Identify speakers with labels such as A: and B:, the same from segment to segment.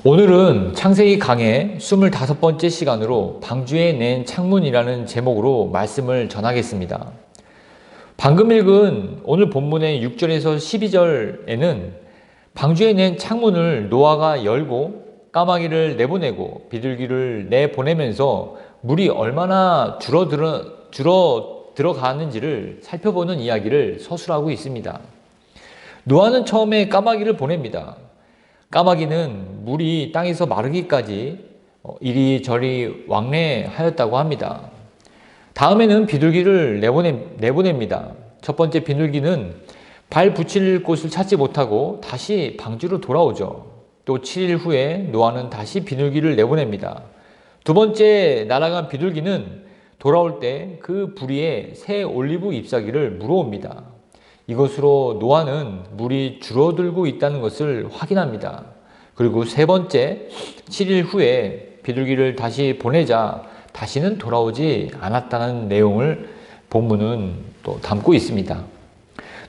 A: 오늘은 창세기 강의 25번째 시간으로 방주에 낸 창문이라는 제목으로 말씀을 전하겠습니다. 방금 읽은 오늘 본문의 6절에서 12절에는 방주에 낸 창문을 노아가 열고 까마귀를 내보내고 비둘기를 내보내면서 물이 얼마나 들어가는지를 살펴보는 이야기를 서술하고 있습니다. 노아는 처음에 까마귀를 보냅니다. 까마귀는 물이 땅에서 마르기까지 이리저리 왕래하였다고 합니다. 다음에는 비둘기를 내보냅니다. 첫 번째 비둘기는 발 붙일 곳을 찾지 못하고 다시 방주로 돌아오죠. 또 7일 후에 노아는 다시 비둘기를 내보냅니다. 두 번째 날아간 비둘기는 돌아올 때 그 부리에 새 올리브 잎사귀를 물어옵니다. 이것으로 노아는 물이 줄어들고 있다는 것을 확인합니다. 그리고 세 번째, 7일 후에 비둘기를 다시 보내자 다시는 돌아오지 않았다는 내용을 본문은 또 담고 있습니다.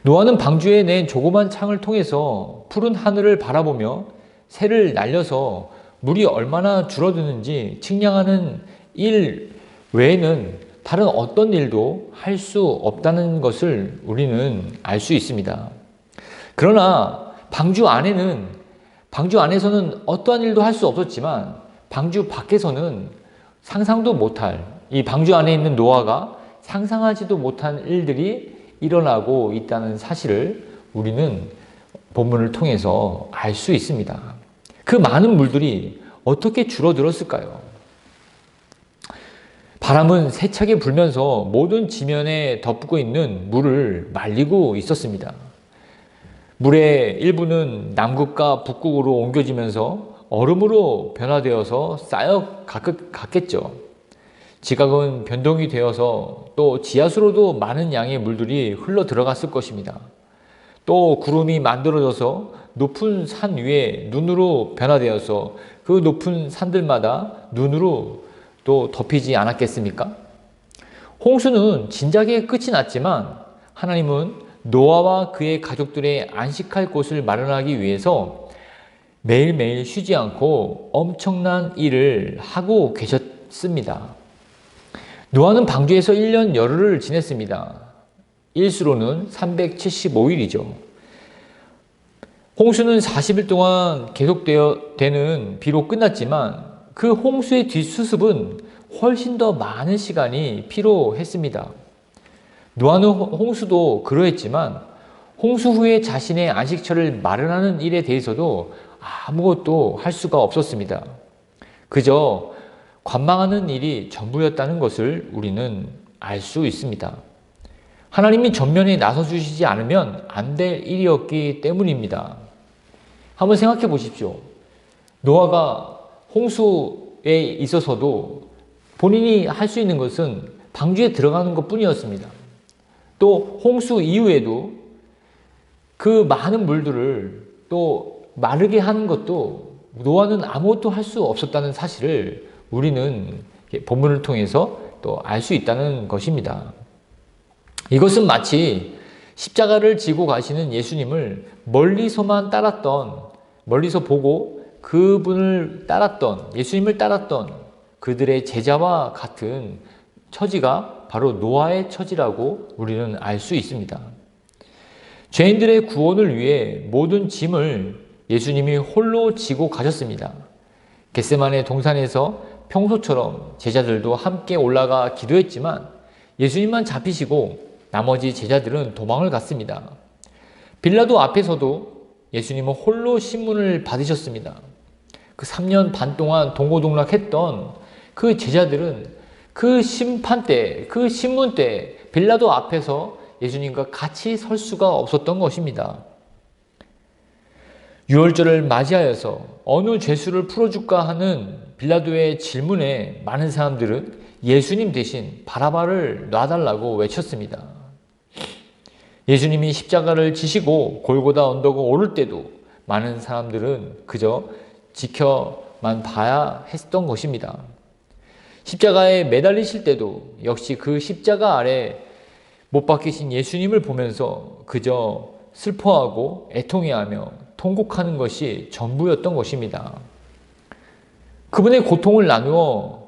A: 노아는 방주에 낸 조그만 창을 통해서 푸른 하늘을 바라보며 새를 날려서 물이 얼마나 줄어드는지 측량하는 일 외에는 다른 어떤 일도 할 수 없다는 것을 우리는 알 수 있습니다. 그러나 방주 안에서는 어떠한 일도 할 수 없었지만 방주 밖에서는 상상도 못할, 이 방주 안에 있는 노아가 상상하지도 못한 일들이 일어나고 있다는 사실을 우리는 본문을 통해서 알 수 있습니다. 그 많은 물들이 어떻게 줄어들었을까요? 바람은 세차게 불면서 모든 지면에 덮고 있는 물을 말리고 있었습니다. 물의 일부는 남극과 북극으로 옮겨지면서 얼음으로 변화되어서 쌓여 갔겠죠. 지각은 변동이 되어서 또 지하수로도 많은 양의 물들이 흘러 들어갔을 것입니다. 또 구름이 만들어져서 높은 산 위에 눈으로 변화되어서 그 높은 산들마다 눈으로 또 덮이지 않았겠습니까? 홍수는 진작에 끝이 났지만 하나님은 노아와 그의 가족들의 안식할 곳을 마련하기 위해서 매일매일 쉬지 않고 엄청난 일을 하고 계셨습니다. 노아는 방주에서 1년 열흘을 지냈습니다. 일수로는 375일이죠. 홍수는 40일 동안 계속되는 비로 끝났지만 그 홍수의 뒷수습은 훨씬 더 많은 시간이 필요했습니다. 노아는 홍수도 그러했지만 홍수 후에 자신의 안식처를 마련하는 일에 대해서도 아무것도 할 수가 없었습니다. 그저 관망하는 일이 전부였다는 것을 우리는 알 수 있습니다. 하나님이 전면에 나서주시지 않으면 안 될 일이었기 때문입니다. 한번 생각해 보십시오. 노아가 홍수에 있어서도 본인이 할 수 있는 것은 방주에 들어가는 것 뿐이었습니다. 또 홍수 이후에도 그 많은 물들을 또 마르게 하는 것도 노아는 아무것도 할 수 없었다는 사실을 우리는 본문을 통해서 또 알 수 있다는 것입니다. 이것은 마치 십자가를 지고 가시는 예수님을 멀리서 보고 그분을 예수님을 따랐던 그들의 제자와 같은 처지가 바로 노아의 처지라고 우리는 알 수 있습니다. 죄인들의 구원을 위해 모든 짐을 예수님이 홀로 지고 가셨습니다. 겟세마네 동산에서 평소처럼 제자들도 함께 올라가 기도했지만 예수님만 잡히시고 나머지 제자들은 도망을 갔습니다. 빌라도 앞에서도 예수님은 홀로 신문을 받으셨습니다. 그 3년 반 동안 동고동락했던 그 제자들은 그 신문 때 빌라도 앞에서 예수님과 같이 설 수가 없었던 것입니다. 유월절을 맞이하여서 어느 죄수를 풀어줄까 하는 빌라도의 질문에 많은 사람들은 예수님 대신 바라바를 놔달라고 외쳤습니다. 예수님이 십자가를 지시고 골고다 언덕을 오를 때도 많은 사람들은 그저 지켜만 봐야 했던 것입니다. 십자가에 매달리실 때도 역시 그 십자가 아래 못 박히신 예수님을 보면서 그저 슬퍼하고 애통해하며 통곡하는 것이 전부였던 것입니다. 그분의 고통을 나누어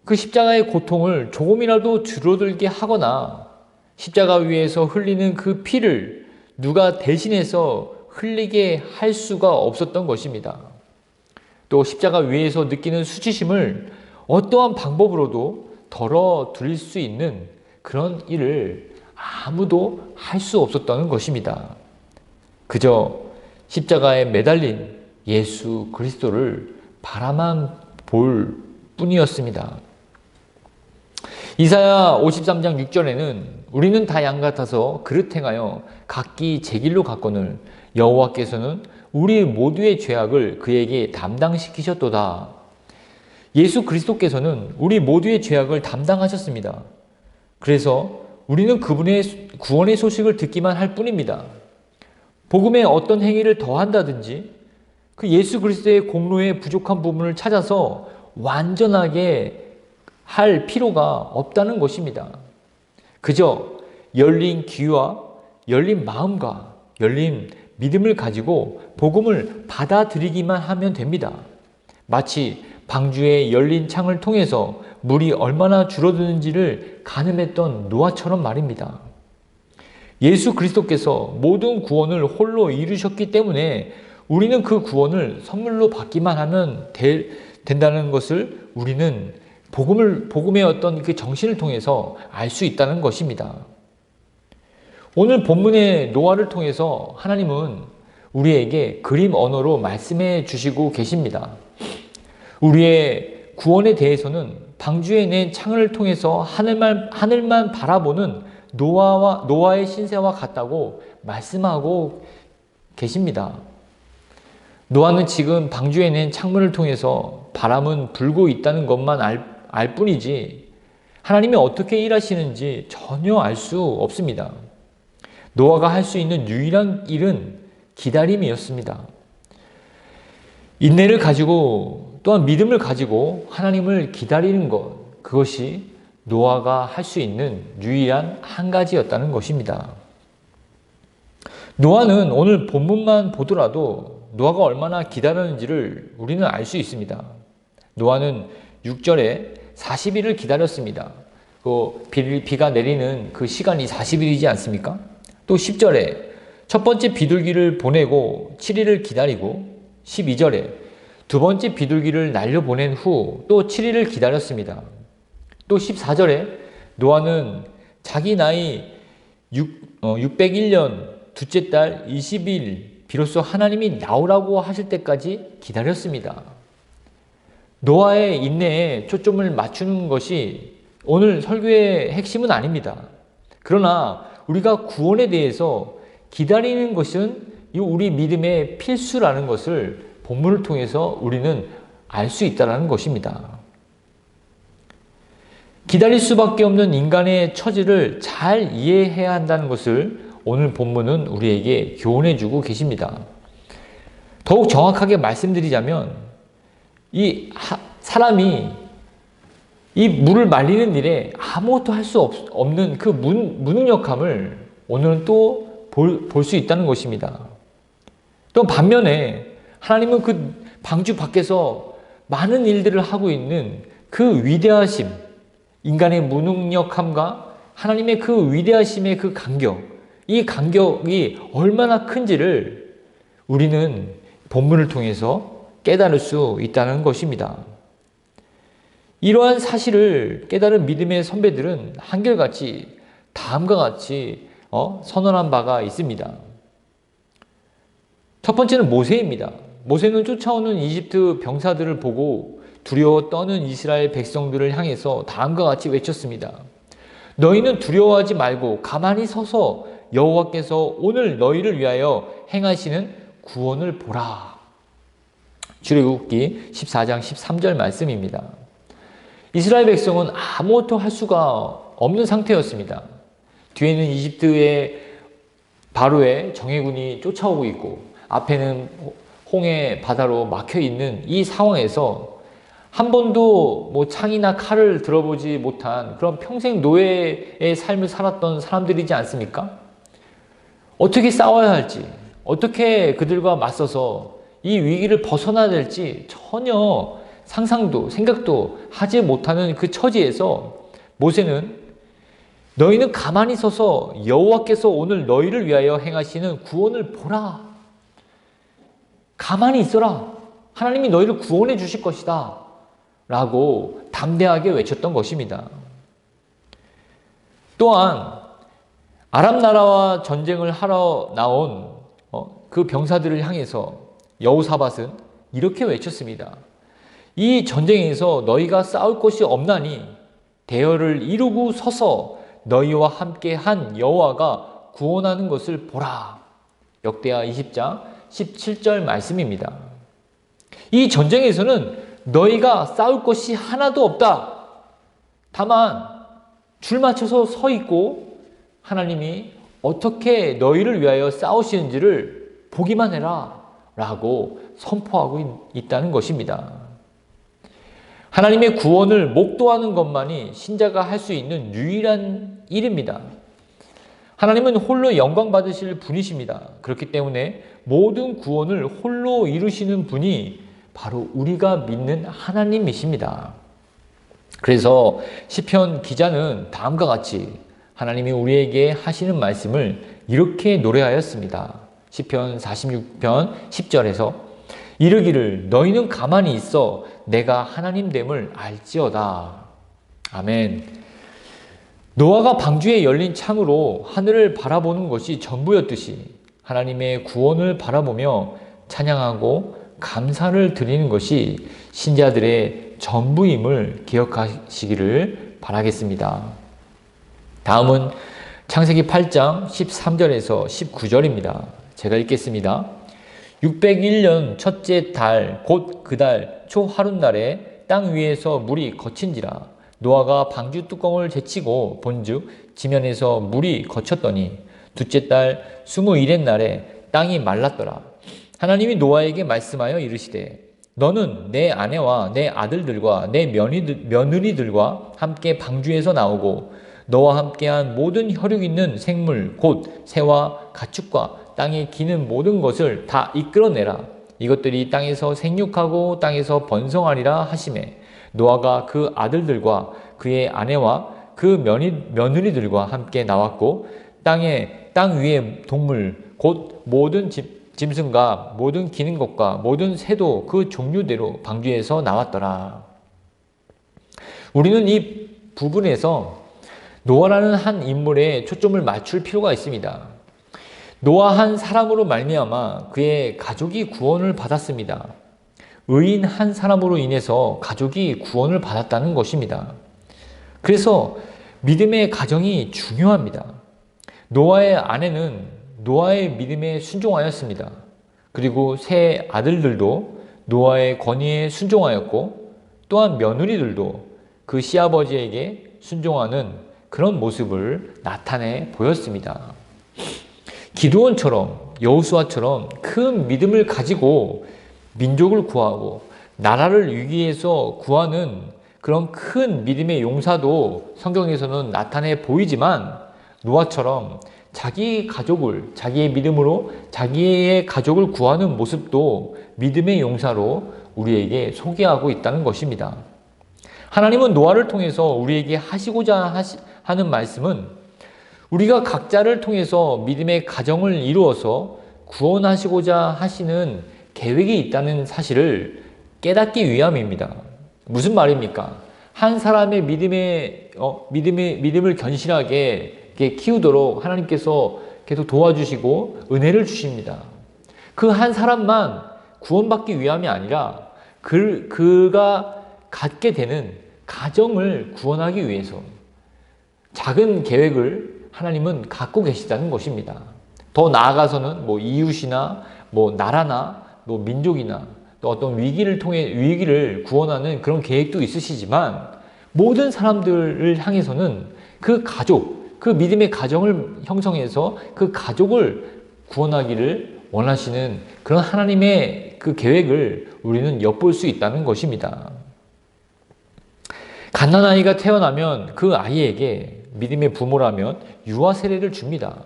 A: 그 십자가의 고통을 조금이라도 줄어들게 하거나 십자가 위에서 흘리는 그 피를 누가 대신해서 흘리게 할 수가 없었던 것입니다. 또 십자가 위에서 느끼는 수치심을 어떠한 방법으로도 덜어드릴 수 있는 그런 일을 아무도 할 수 없었다는 것입니다. 그저 십자가에 매달린 예수 그리스도를 바라만 볼 뿐이었습니다. 이사야 53장 6절에는 우리는 다 양 같아서 그릇 행하여 각기 제 길로 갔거늘 여호와께서는 우리 모두의 죄악을 그에게 담당시키셨도다. 예수 그리스도께서는 우리 모두의 죄악을 담당하셨습니다. 그래서 우리는 그분의 구원의 소식을 듣기만 할 뿐입니다. 복음에 어떤 행위를 더한다든지 그 예수 그리스도의 공로의 부족한 부분을 찾아서 완전하게 할 필요가 없다는 것입니다. 그저 열린 귀와 열린 마음과 열린 믿음을 가지고 복음을 받아들이기만 하면 됩니다. 마치 방주의 열린 창을 통해서 물이 얼마나 줄어드는지를 가늠했던 노아처럼 말입니다. 예수 그리스도께서 모든 구원을 홀로 이루셨기 때문에 우리는 그 구원을 선물로 받기만 하면 된다는 것을 우리는 복음의 어떤 그 정신을 통해서 알 수 있다는 것입니다. 오늘 본문의 노아를 통해서 하나님은 우리에게 그림 언어로 말씀해 주시고 계십니다. 우리의 구원에 대해서는 방주에 낸 창을 통해서 하늘만 바라보는 노아의 신세와 같다고 말씀하고 계십니다. 노아는 지금 방주에 낸 창문을 통해서 바람은 불고 있다는 것만 알 뿐이지 하나님이 어떻게 일하시는지 전혀 알 수 없습니다. 노아가 할 수 있는 유일한 일은 기다림이었습니다. 인내를 가지고 또한 믿음을 가지고 하나님을 기다리는 것, 그것이 노아가 할 수 있는 유일한 한 가지였다는 것입니다. 노아는 오늘 본문만 보더라도 노아가 얼마나 기다렸는지를 우리는 알 수 있습니다. 노아는 6절에 40일을 기다렸습니다. 비가 내리는 그 시간이 40일이지 않습니까? 또 10절에 첫 번째 비둘기를 보내고 7일을 기다리고 12절에 두 번째 비둘기를 날려보낸 후 또 7일을 기다렸습니다. 또 14절에 노아는 자기 나이 601년 둘째 달 20일 비로소 하나님이 나오라고 하실 때까지 기다렸습니다. 노아의 인내에 초점을 맞추는 것이 오늘 설교의 핵심은 아닙니다. 그러나 우리가 구원에 대해서 기다리는 것은 우리 믿음의 필수라는 것을 본문을 통해서 우리는 알 수 있다는 것입니다. 기다릴 수밖에 없는 인간의 처지를 잘 이해해야 한다는 것을 오늘 본문은 우리에게 교훈해 주고 계십니다. 더욱 정확하게 말씀드리자면 사람이 이 물을 말리는 일에 아무것도 할 수 없는 그 무능력함을 오늘은 또 볼 수 있다는 것입니다. 또 반면에 하나님은 그 방주 밖에서 많은 일들을 하고 있는 그 위대하심, 인간의 무능력함과 하나님의 그 위대하심의 그 간격, 이 간격이 얼마나 큰지를 우리는 본문을 통해서 깨달을 수 있다는 것입니다. 이러한 사실을 깨달은 믿음의 선배들은 한결같이 다음과 같이 선언한 바가 있습니다. 첫 번째는 모세입니다. 모세는 쫓아오는 이집트 병사들을 보고 두려워 떠는 이스라엘 백성들을 향해서 다음과 같이 외쳤습니다. 너희는 두려워하지 말고 가만히 서서 여호와께서 오늘 너희를 위하여 행하시는 구원을 보라. 출애굽기 14장 13절 말씀입니다. 이스라엘 백성은 아무것도 할 수가 없는 상태였습니다. 뒤에는 이집트의 바로의 정예군이 쫓아오고 있고 앞에는 홍해 바다로 막혀 있는 이 상황에서 한 번도 창이나 칼을 들어보지 못한 그런 평생 노예의 삶을 살았던 사람들이지 않습니까? 어떻게 싸워야 할지, 어떻게 그들과 맞서서 이 위기를 벗어나야 될지 전혀 상상도 생각도 하지 못하는 그 처지에서 모세는 너희는 가만히 서서 여호와께서 오늘 너희를 위하여 행하시는 구원을 보라. 가만히 있어라. 하나님이 너희를 구원해 주실 것이다. 라고 담대하게 외쳤던 것입니다. 또한 아람 나라와 전쟁을 하러 나온 그 병사들을 향해서 여호사밧은 이렇게 외쳤습니다. 이 전쟁에서 너희가 싸울 것이 없나니 대열을 이루고 서서 너희와 함께 한 여호와가 구원하는 것을 보라. 역대하 20장 17절 말씀입니다. 이 전쟁에서는 너희가 싸울 것이 하나도 없다. 다만 줄 맞춰서 서 있고 하나님이 어떻게 너희를 위하여 싸우시는지를 보기만 해라 라고 선포하고 있다는 것입니다. 하나님의 구원을 목도하는 것만이 신자가 할 수 있는 유일한 일입니다. 하나님은 홀로 영광 받으실 분이십니다. 그렇기 때문에 모든 구원을 홀로 이루시는 분이 바로 우리가 믿는 하나님이십니다. 그래서 시편 기자는 다음과 같이 하나님이 우리에게 하시는 말씀을 이렇게 노래하였습니다. 시편 46편 10절에서 이르기를 너희는 가만히 있어 내가 하나님됨을 알지어다. 아멘. 노아가 방주에 열린 창으로 하늘을 바라보는 것이 전부였듯이 하나님의 구원을 바라보며 찬양하고 감사를 드리는 것이 신자들의 전부임을 기억하시기를 바라겠습니다. 다음은 창세기 8장 13절에서 19절입니다. 제가 읽겠습니다. 601년 첫째 달 곧 그 달 초하룻날에 땅 위에서 물이 거친지라 노아가 방주 뚜껑을 제치고 본즉 지면에서 물이 거쳤더니 둘째 달 21의 날에 땅이 말랐더라. 하나님이 노아에게 말씀하여 이르시되 너는 내 아내와 내 아들들과 내 며느리들과 함께 방주에서 나오고 너와 함께한 모든 혈육 있는 생물 곧 새와 가축과 땅에 기는 모든 것을 다 이끌어내라. 이것들이 땅에서 생육하고 땅에서 번성하리라 하시매 노아가 그 아들들과 그의 아내와 그 며느리들과 함께 나왔고 땅 위의 동물 곧 모든 짐승과 모든 기는 것과 모든 새도 그 종류대로 방주에서 나왔더라. 우리는 이 부분에서 노아라는 한 인물에 초점을 맞출 필요가 있습니다. 노아 한 사람으로 말미암아 그의 가족이 구원을 받았습니다. 의인 한 사람으로 인해서 가족이 구원을 받았다는 것입니다. 그래서 믿음의 가정이 중요합니다. 노아의 아내는 노아의 믿음에 순종하였습니다. 그리고 세 아들들도 노아의 권위에 순종하였고 또한 며느리들도 그 시아버지에게 순종하는 그런 모습을 나타내 보였습니다. 기드온처럼 여호수아처럼 큰 믿음을 가지고 민족을 구하고 나라를 위기에서 구하는 그런 큰 믿음의 용사도 성경에서는 나타내 보이지만 노아처럼 자기 가족을 자기의 믿음으로 자기의 가족을 구하는 모습도 믿음의 용사로 우리에게 소개하고 있다는 것입니다. 하나님은 노아를 통해서 우리에게 하시고자 하는 말씀은 우리가 각자를 통해서 믿음의 가정을 이루어서 구원하시고자 하시는 계획이 있다는 사실을 깨닫기 위함입니다. 무슨 말입니까? 한 사람의 믿음을 견실하게 키우도록 하나님께서 계속 도와주시고 은혜를 주십니다. 그 한 사람만 구원받기 위함이 아니라 그가 갖게 되는 가정을 구원하기 위해서 작은 계획을 하나님은 갖고 계시다는 것입니다. 더 나아가서는 이웃이나 나라나 민족이나 또 어떤 위기를 구원하는 그런 계획도 있으시지만 모든 사람들을 향해서는 그 가족, 그 믿음의 가정을 형성해서 그 가족을 구원하기를 원하시는 그런 하나님의 그 계획을 우리는 엿볼 수 있다는 것입니다. 갓난아이가 태어나면 그 아이에게 믿음의 부모라면 유아 세례를 줍니다.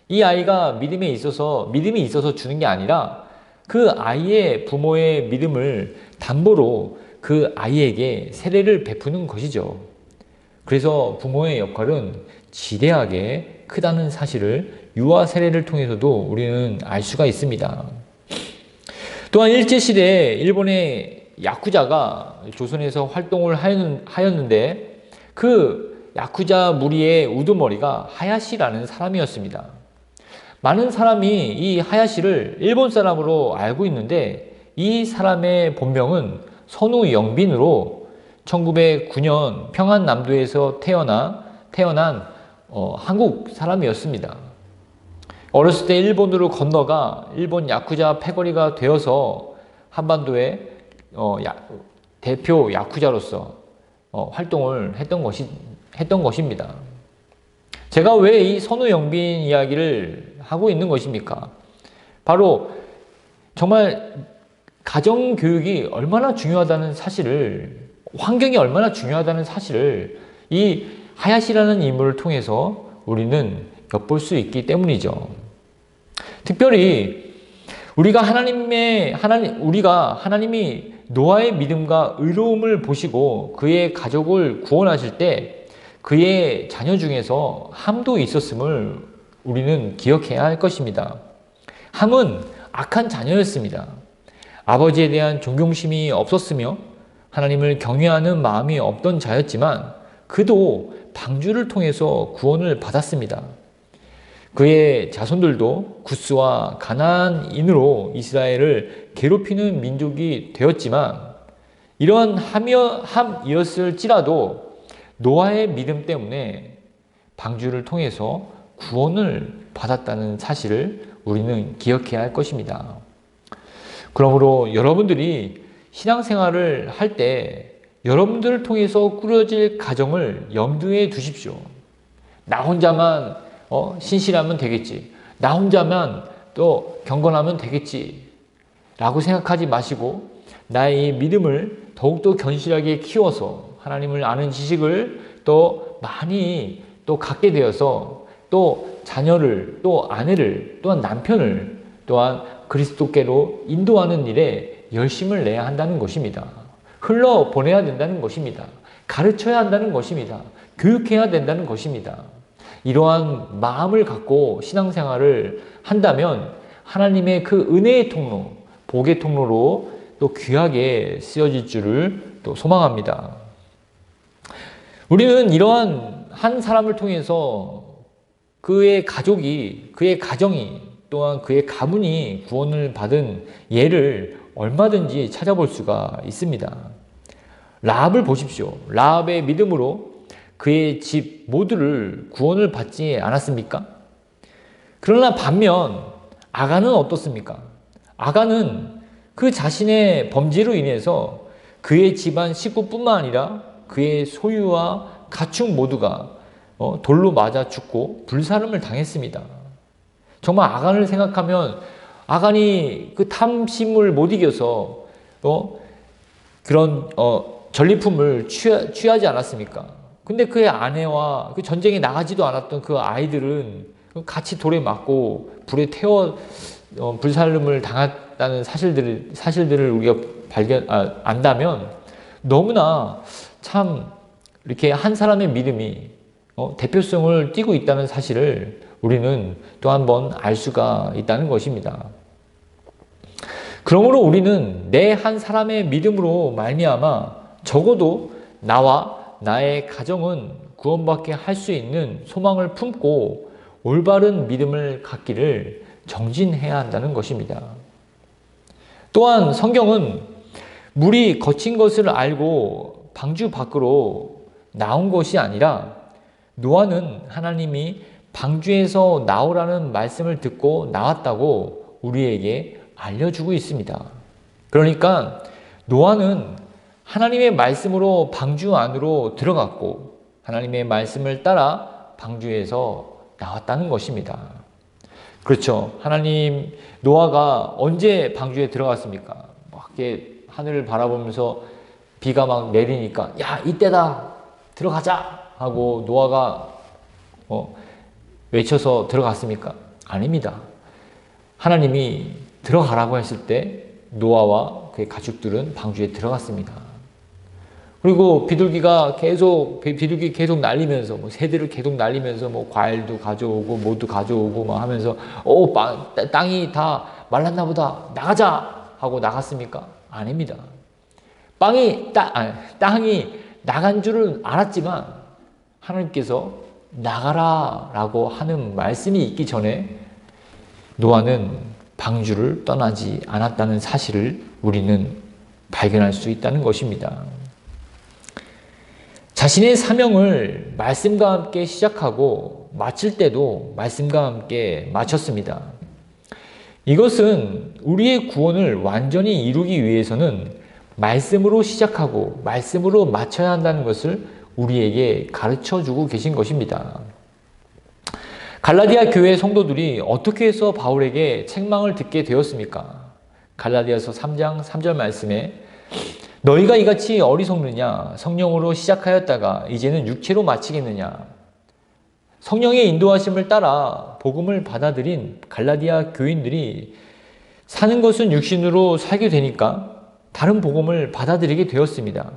A: 이 아이가 믿음이 있어서 주는 게 아니라 그 아이의 부모의 믿음을 담보로 그 아이에게 세례를 베푸는 것이죠. 그래서 부모의 역할은 지대하게 크다는 사실을 유아 세례를 통해서도 우리는 알 수가 있습니다. 또한 일제시대에 일본의 야쿠자가 조선에서 활동을 하였는데 그 야쿠자 무리의 우두머리가 하야시라는 사람이었습니다. 많은 사람이 이 하야시를 일본 사람으로 알고 있는데 이 사람의 본명은 선우영빈으로 1909년 평안남도에서 태어난 한국 사람이었습니다. 어렸을 때 일본으로 건너가 일본 야쿠자 패거리가 되어서 한반도의 대표 야쿠자로서 활동을 했던 것입니다. 제가 왜 이 선우영빈 이야기를 하고 있는 것입니까? 바로 정말 가정교육이 얼마나 중요하다는 사실을, 환경이 얼마나 중요하다는 사실을 이 하야시라는 인물을 통해서 우리는 엿볼 수 있기 때문이죠. 특별히 우리가 하나님이 노아의 믿음과 의로움을 보시고 그의 가족을 구원하실 때 그의 자녀 중에서 함도 있었음을 우리는 기억해야 할 것입니다. 함은 악한 자녀였습니다. 아버지에 대한 존경심이 없었으며 하나님을 경외하는 마음이 없던 자였지만 그도 방주를 통해서 구원을 받았습니다. 그의 자손들도 구스와 가나안인으로 이스라엘을 괴롭히는 민족이 되었지만 이런 함이었을지라도 노아의 믿음 때문에 방주를 통해서 구원을 받았다는 사실을 우리는 기억해야 할 것입니다. 그러므로 여러분들이 신앙생활을 할 때 여러분들을 통해서 꾸려질 가정을 염두에 두십시오. 나 혼자만 신실하면 되겠지. 나 혼자만 또 경건하면 되겠지. 라고 생각하지 마시고 나의 믿음을 더욱더 견실하게 키워서 하나님을 아는 지식을 또 많이 또 갖게 되어서 또 자녀를 또 아내를 또한 남편을 또한 그리스도께로 인도하는 일에 열심을 내야 한다는 것입니다. 흘러보내야 된다는 것입니다. 가르쳐야 한다는 것입니다. 교육해야 된다는 것입니다. 이러한 마음을 갖고 신앙생활을 한다면 하나님의 그 은혜의 통로, 복의 통로로 또 귀하게 쓰여질 줄을 또 소망합니다. 우리는 이러한 한 사람을 통해서 그의 가족이, 그의 가정이 또한 그의 가문이 구원을 받은 예를 얼마든지 찾아볼 수가 있습니다. 라합을 보십시오. 라합의 믿음으로 그의 집 모두를 구원을 받지 않았습니까? 그러나 반면 아간은 어떻습니까? 아간은 그 자신의 범죄로 인해서 그의 집안 식구뿐만 아니라 그의 소유와 가축 모두가 돌로 맞아 죽고 불사름을 당했습니다. 정말 아간을 생각하면 아간이 그 탐심을 못 이겨서 그런 전리품을 취하지 않았습니까? 근데 그의 아내와 그 전쟁에 나가지도 않았던 그 아이들은 같이 돌에 맞고 불에 태워 불살름을 당했다는 사실들을 우리가 안다면 너무나 참 이렇게 한 사람의 믿음이 대표성을 띠고 있다는 사실을 우리는 또 한 번 알 수가 있다는 것입니다. 그러므로 우리는 내 한 사람의 믿음으로 말미암아 적어도 나와 나의 가정은 구원받게 할 수 있는 소망을 품고 올바른 믿음을 갖기를 정진해야 한다는 것입니다. 또한 성경은 물이 거친 것을 알고 방주 밖으로 나온 것이 아니라 노아는 하나님이 방주에서 나오라는 말씀을 듣고 나왔다고 우리에게 알려주고 있습니다. 그러니까 노아는 하나님의 말씀으로 방주 안으로 들어갔고 하나님의 말씀을 따라 방주에서 나왔다는 것입니다. 그렇죠. 노아가 언제 방주에 들어갔습니까? 막 이렇게 하늘을 바라보면서 비가 막 내리니까 야, 이때다! 들어가자! 하고 노아가 외쳐서 들어갔습니까? 아닙니다. 하나님이 들어가라고 했을 때 노아와 그의 가축들은 방주에 들어갔습니다. 그리고 비둘기 계속 날리면서, 새들을 계속 날리면서, 과일도 가져오고, 뭐도 가져오고, 막 하면서, 땅이 다 말랐나 보다. 나가자! 하고 나갔습니까? 아닙니다. 땅이 나간 줄은 알았지만, 하나님께서 나가라! 라고 하는 말씀이 있기 전에, 노아는 방주를 떠나지 않았다는 사실을 우리는 발견할 수 있다는 것입니다. 자신의 사명을 말씀과 함께 시작하고 마칠 때도 말씀과 함께 마쳤습니다. 이것은 우리의 구원을 완전히 이루기 위해서는 말씀으로 시작하고 말씀으로 마쳐야 한다는 것을 우리에게 가르쳐주고 계신 것입니다. 갈라디아 교회 성도들이 어떻게 해서 바울에게 책망을 듣게 되었습니까? 갈라디아서 3장 3절 말씀에 너희가 이같이 어리석느냐? 성령으로 시작하였다가 이제는 육체로 마치겠느냐? 성령의 인도하심을 따라 복음을 받아들인 갈라디아 교인들이 사는 것은 육신으로 살게 되니까 다른 복음을 받아들이게 되었습니다.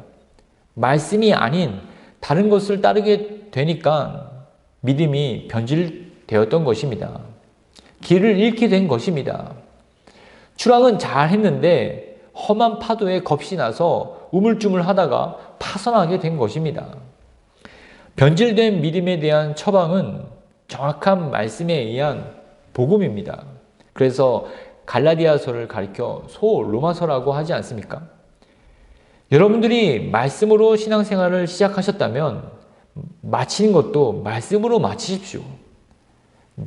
A: 말씀이 아닌 다른 것을 따르게 되니까 믿음이 변질되었던 것입니다. 길을 잃게 된 것입니다. 출항은 잘 했는데 험한 파도에 겁이 나서 우물쭈물하다가 파선하게 된 것입니다. 변질된 믿음에 대한 처방은 정확한 말씀에 의한 복음입니다. 그래서 갈라디아서를 가리켜 소로마서라고 하지 않습니까? 여러분들이 말씀으로 신앙생활을 시작하셨다면 마치는 것도 말씀으로 마치십시오.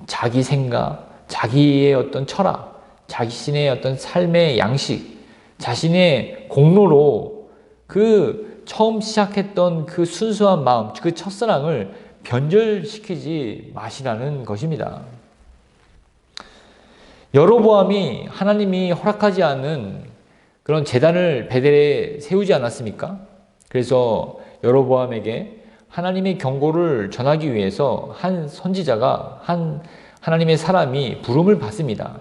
A: 자기 생각, 자기의 어떤 철학, 자신의 어떤 삶의 양식, 자신의 공로로 그 처음 시작했던 그 순수한 마음, 그 첫사랑을 변절시키지 마시라는 것입니다. 여로보암이 하나님이 허락하지 않은 그런 제단을 베델에 세우지 않았습니까? 그래서 여로보암에게 하나님의 경고를 전하기 위해서 한 선지자가, 한 하나님의 사람이 부름을 받습니다.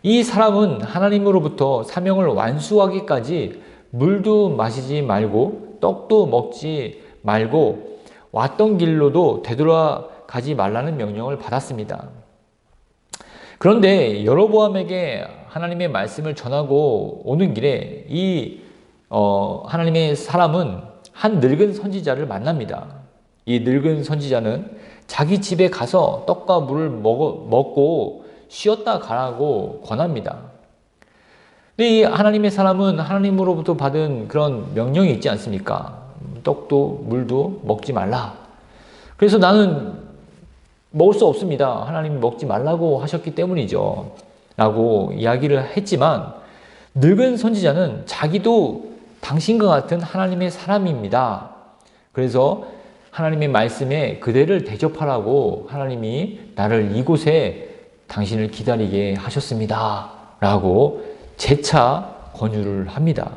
A: 이 사람은 하나님으로부터 사명을 완수하기까지 물도 마시지 말고 떡도 먹지 말고 왔던 길로도 되돌아가지 말라는 명령을 받았습니다. 그런데 여로보암에게 하나님의 말씀을 전하고 오는 길에 하나님의 사람은 한 늙은 선지자를 만납니다. 이 늙은 선지자는 자기 집에 가서 떡과 물을 먹고 쉬었다 가라고 권합니다. 근데 이 하나님의 사람은 하나님으로부터 받은 그런 명령이 있지 않습니까? 떡도 물도 먹지 말라. 그래서 나는 먹을 수 없습니다. 하나님이 먹지 말라고 하셨기 때문이죠. 라고 이야기를 했지만 늙은 선지자는 자기도 당신과 같은 하나님의 사람입니다. 그래서 하나님의 말씀에 그대를 대접하라고 하나님이 나를 이곳에 당신을 기다리게 하셨습니다. 라고 재차 권유를 합니다.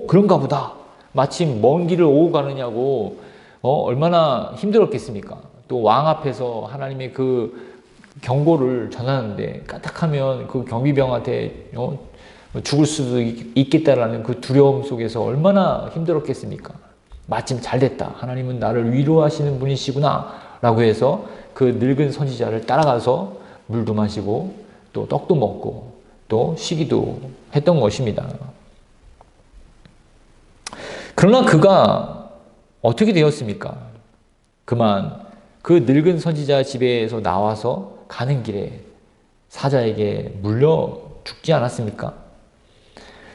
A: 그런가 보다. 마침 먼 길을 오고 가느냐고 얼마나 힘들었겠습니까? 또 왕 앞에서 하나님의 그 경고를 전하는데 까딱하면 그 경비병한테 죽을 수도 있겠다라는 그 두려움 속에서 얼마나 힘들었겠습니까? 마침 잘 됐다. 하나님은 나를 위로하시는 분이시구나. 라고 해서 그 늙은 선지자를 따라가서 물도 마시고 또 떡도 먹고 또 쉬기도 했던 것입니다. 그러나 그가 어떻게 되었습니까? 그만 그 늙은 선지자 집에서 나와서 가는 길에 사자에게 물려 죽지 않았습니까?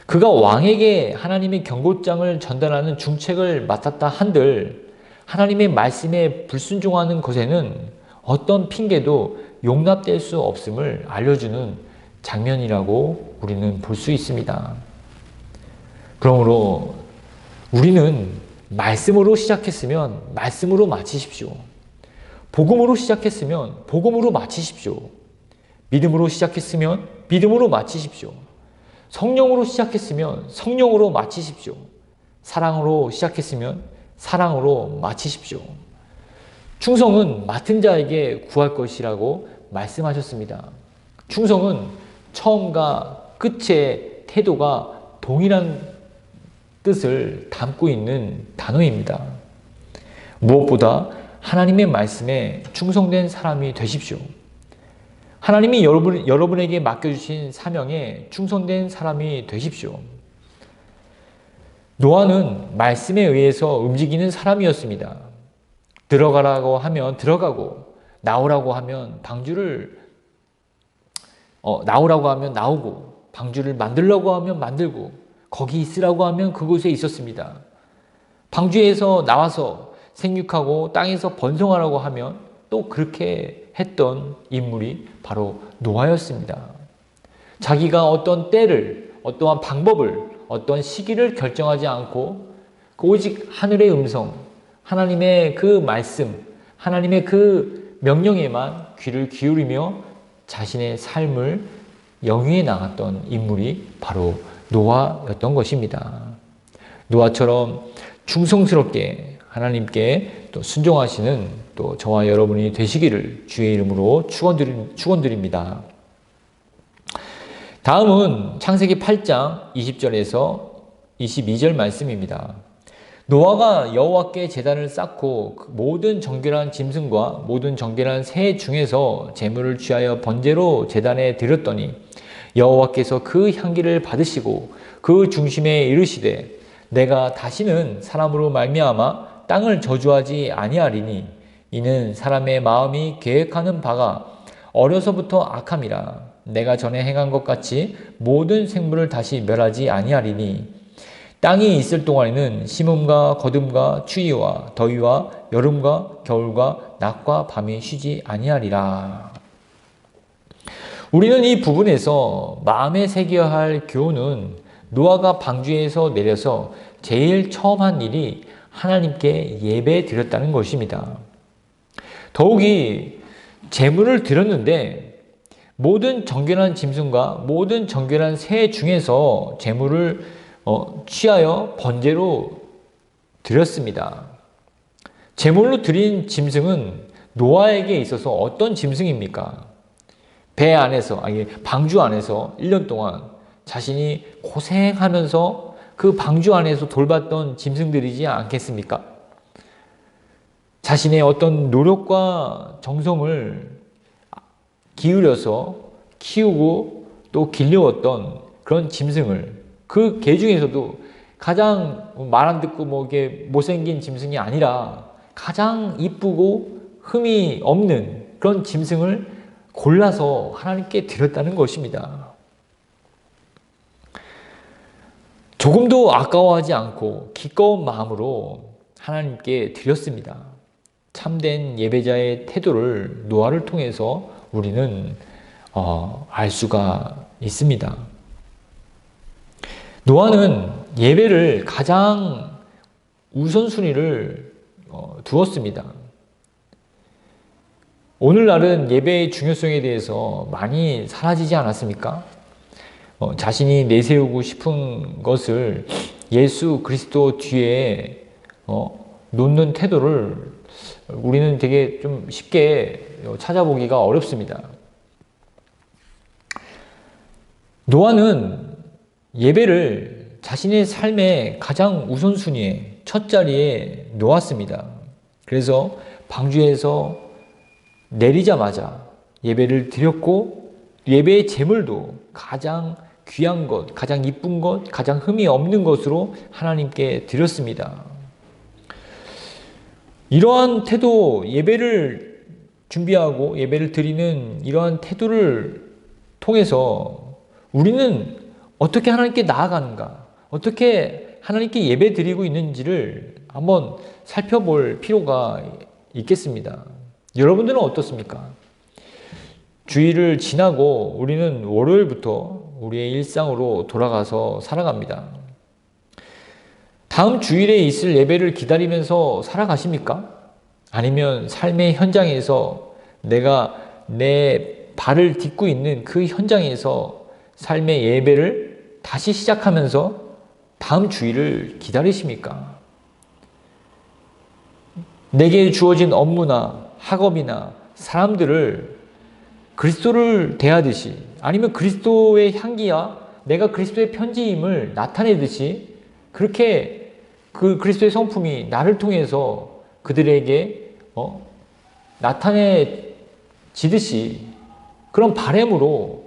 A: 그가 왕에게 하나님의 경고장을 전달하는 중책을 맡았다 한들 하나님의 말씀에 불순종하는 것에는 어떤 핑계도 용납될 수 없음을 알려주는 장면이라고 우리는 볼 수 있습니다. 그러므로 우리는 말씀으로 시작했으면 말씀으로 마치십시오. 복음으로 시작했으면 복음으로 마치십시오. 믿음으로 시작했으면 믿음으로 마치십시오. 성령으로 시작했으면 성령으로 마치십시오. 사랑으로 시작했으면 사랑으로 마치십시오. 충성은 맡은 자에게 구할 것이라고 말씀하셨습니다. 충성은 처음과 끝의 태도가 동일한 뜻을 담고 있는 단어입니다. 무엇보다 하나님의 말씀에 충성된 사람이 되십시오. 하나님이 여러분에게 맡겨주신 사명에 충성된 사람이 되십시오. 노아는 말씀에 의해서 움직이는 사람이었습니다. 들어가라고 하면 들어가고, 나오라고 하면 나오라고 하면 나오고, 방주를 만들라고 하면 만들고, 거기 있으라고 하면 그곳에 있었습니다. 방주에서 나와서 생육하고 땅에서 번성하라고 하면 또 그렇게 했던 인물이 바로 노아였습니다. 자기가 어떤 때를, 어떠한 방법을, 어떤 시기를 결정하지 않고 오직 하늘의 음성, 하나님의 그 말씀, 하나님의 그 명령에만 귀를 기울이며 자신의 삶을 영위해 나갔던 인물이 바로 노아였던 것입니다. 노아처럼 충성스럽게 하나님께 또 순종하시는 또 저와 여러분이 되시기를 주의 이름으로 축원드립니다. 다음은 창세기 8장 20절에서 22절 말씀입니다. 노아가 여호와께 제단을 쌓고 모든 정결한 짐승과 모든 정결한 새 중에서 제물을 취하여 번제로 제단에 드렸더니 여호와께서 그 향기를 받으시고 그 중심에 이르시되 내가 다시는 사람으로 말미암아 땅을 저주하지 아니하리니 이는 사람의 마음이 계획하는 바가 어려서부터 악함이라. 내가 전에 행한 것 같이 모든 생물을 다시 멸하지 아니하리니 땅이 있을 동안에는 심음과 거둠과 추위와 더위와 여름과 겨울과 낮과 밤이 쉬지 아니하리라. 우리는 이 부분에서 마음에 새겨야 할 교훈은 노아가 방주에서 내려서 제일 처음 한 일이 하나님께 예배 드렸다는 것입니다. 더욱이 제물을 드렸는데 모든 정결한 짐승과 모든 정결한 새 중에서 제물을 취하여 번제로 드렸습니다. 제물로 드린 짐승은 노아에게 있어서 어떤 짐승입니까? 배 안에서, 방주 안에서 1년 동안 자신이 고생하면서 그 방주 안에서 돌봤던 짐승들이지 않겠습니까? 자신의 어떤 노력과 정성을 기울여서 키우고 또 길러왔던 그런 짐승을, 그 개 중에서도 가장 말 안 듣고 이게 못생긴 짐승이 아니라 가장 이쁘고 흠이 없는 그런 짐승을 골라서 하나님께 드렸다는 것입니다. 조금도 아까워하지 않고 기꺼운 마음으로 하나님께 드렸습니다. 참된 예배자의 태도를 노아를 통해서 우리는 알 수가 있습니다. 노아는 예배를 가장 우선순위를 두었습니다. 오늘날은 예배의 중요성에 대해서 많이 사라지지 않았습니까? 자신이 내세우고 싶은 것을 예수 그리스도 뒤에 놓는 태도를 우리는 되게 좀 쉽게 찾아보기가 어렵습니다. 노아는 예배를 자신의 삶의 가장 우선순위에 첫 자리에 놓았습니다. 그래서 방주에서 내리자마자 예배를 드렸고 예배의 제물도 가장 귀한 것, 가장 이쁜 것, 가장 흠이 없는 것으로 하나님께 드렸습니다. 이러한 태도, 예배를 준비하고 예배를 드리는 이러한 태도를 통해서 우리는 어떻게 하나님께 나아가는가, 어떻게 하나님께 예배 드리고 있는지를 한번 살펴볼 필요가 있겠습니다. 여러분들은 어떻습니까? 주일을 지나고 우리는 월요일부터 우리의 일상으로 돌아가서 살아갑니다. 다음 주일에 있을 예배를 기다리면서 살아가십니까? 아니면 삶의 현장에서 내가 내 발을 딛고 있는 그 현장에서 삶의 예배를 다시 시작하면서 다음 주일을 기다리십니까? 내게 주어진 업무나 학업이나 사람들을 그리스도를 대하듯이 아니면 그리스도의 향기야 내가 그리스도의 편지임을 나타내듯이 그렇게 그 그리스도의 성품이 나를 통해서 그들에게 나타내지듯이 그런 바램으로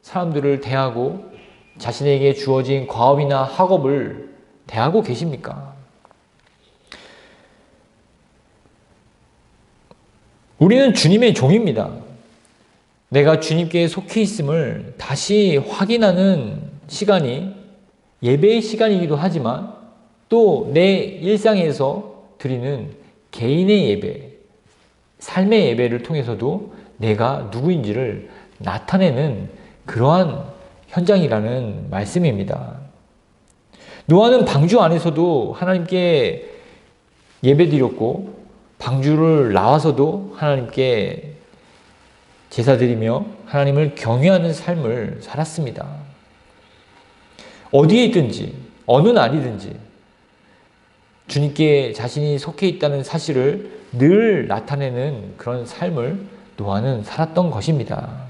A: 사람들을 대하고 자신에게 주어진 과업이나 학업을 대하고 계십니까? 우리는 주님의 종입니다. 내가 주님께 속해 있음을 다시 확인하는 시간이 예배의 시간이기도 하지만 또 내 일상에서 드리는 개인의 예배, 삶의 예배를 통해서도 내가 누구인지를 나타내는 그러한 현장이라는 말씀입니다. 노아는 방주 안에서도 하나님께 예배드렸고 방주를 나와서도 하나님께 제사드리며 하나님을 경외하는 삶을 살았습니다. 어디에 있든지 어느 날이든지 주님께 자신이 속해 있다는 사실을 늘 나타내는 그런 삶을 노아는 살았던 것입니다.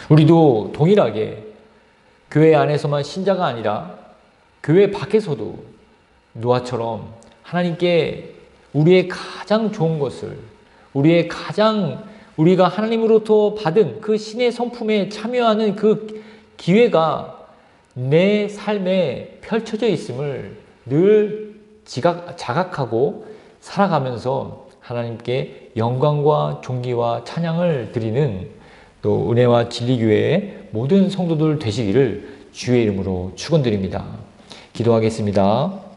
A: 우리도 동일하게 교회 안에서만 신자가 아니라 교회 밖에서도 노아처럼 하나님께 우리의 가장 좋은 것을 우리가 하나님으로부터 받은 그 신의 성품에 참여하는 그 기회가 내 삶에 펼쳐져 있음을 늘 자각하고 살아가면서 하나님께 영광과 존귀와 찬양을 드리는 또 은혜와 진리교회의 모든 성도들 되시기를 주의 이름으로 축원드립니다. 기도하겠습니다.